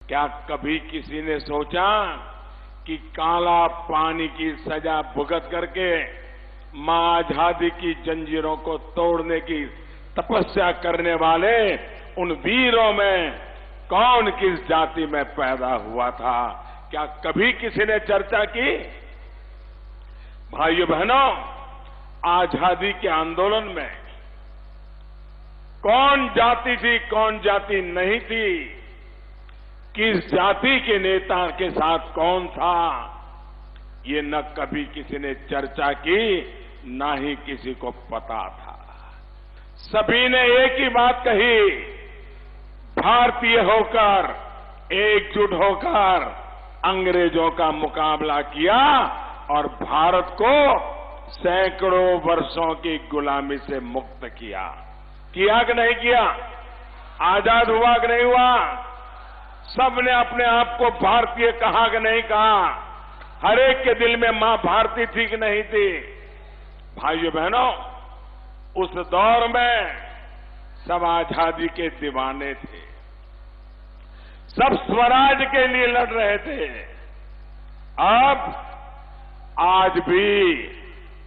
क्या कभी किसी ने सोचा कि काला पानी की सजा भुगत करके मां आजादी की जंजीरों को तोड़ने की तपस्या करने वाले उन वीरों में कौन किस जाति में पैदा हुआ था? क्या कभी किसी ने चर्चा की? भाइयों बहनों, आजादी के आंदोलन में कौन जाति थी, कौन जाति नहीं थी, किस जाति के नेता के साथ कौन था, ये न कभी किसी ने चर्चा की, न ही किसी को पता था। सभी ने एक ही बात कही, भारतीय होकर, एकजुट होकर अंग्रेजों का मुकाबला किया और भारत को सैकड़ों वर्षों की गुलामी से मुक्त किया। किया कि नहीं किया? आजाद हुआ कि नहीं हुआ? सबने अपने आप को भारतीय कहा कि नहीं कहा? हर एक के दिल में मां भारती थी कि नहीं थी? भाइयों बहनों, उस दौर में सब आजादी के दीवाने थे, सब स्वराज के लिए लड़ रहे थे। अब आज भी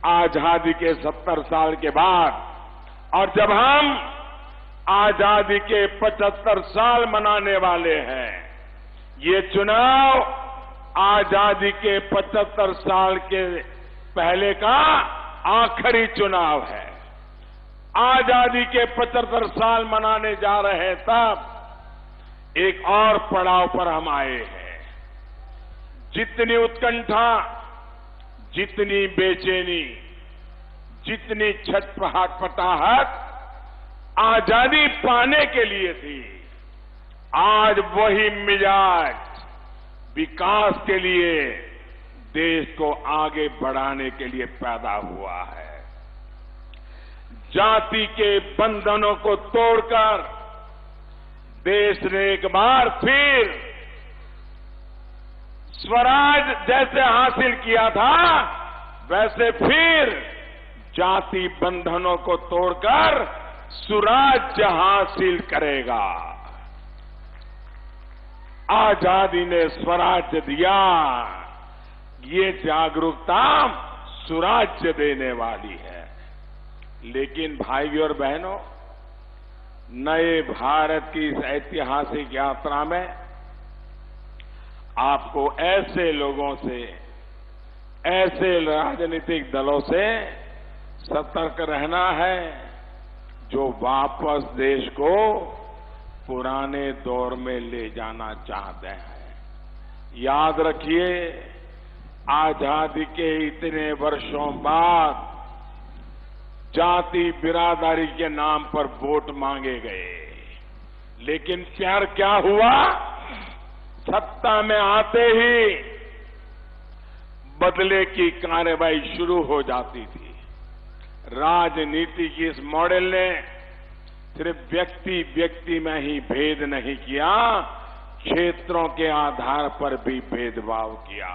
आजादी के 70 साल के बाद, और जब हम आजादी के 75 साल मनाने वाले हैं, ये चुनाव आजादी के 75 साल के पहले का आखिरी चुनाव है। आजादी के 75 साल मनाने जा रहे हैं, तब एक और पड़ाव पर हम आए हैं। जितनी उत्कंठा, जितनी बेचैनी, जितनी छटपटाहट आजादी पाने के लिए थी, आज वही मिजाज विकास के लिए, देश को आगे बढ़ाने के लिए पैदा हुआ है। जाति के बंधनों को तोड़कर देश ने एक बार फिर स्वराज जैसे हासिल किया था, वैसे फिर जाति बंधनों को तोड़कर सुराज्य हासिल करेगा। आजादी ने स्वराज्य दिया, ये जागरूकता सुराज्य देने वाली है। लेकिन भाइयों और बहनों, नए भारत की इस ऐतिहासिक यात्रा में आपको ऐसे लोगों से, ऐसे राजनीतिक दलों से सतर्क रहना है जो वापस देश को पुराने दौर में ले जाना चाहते हैं। याद रखिए, आजादी के इतने वर्षों बाद जाति बिरादरी के नाम पर वोट मांगे गए, लेकिन प्यार क्या हुआ? सत्ता में आते ही बदले की कार्रवाई शुरू हो जाती थी। राजनीति की इस मॉडल ने सिर्फ व्यक्ति व्यक्ति में ही भेद नहीं किया, क्षेत्रों के आधार पर भी भेदभाव किया।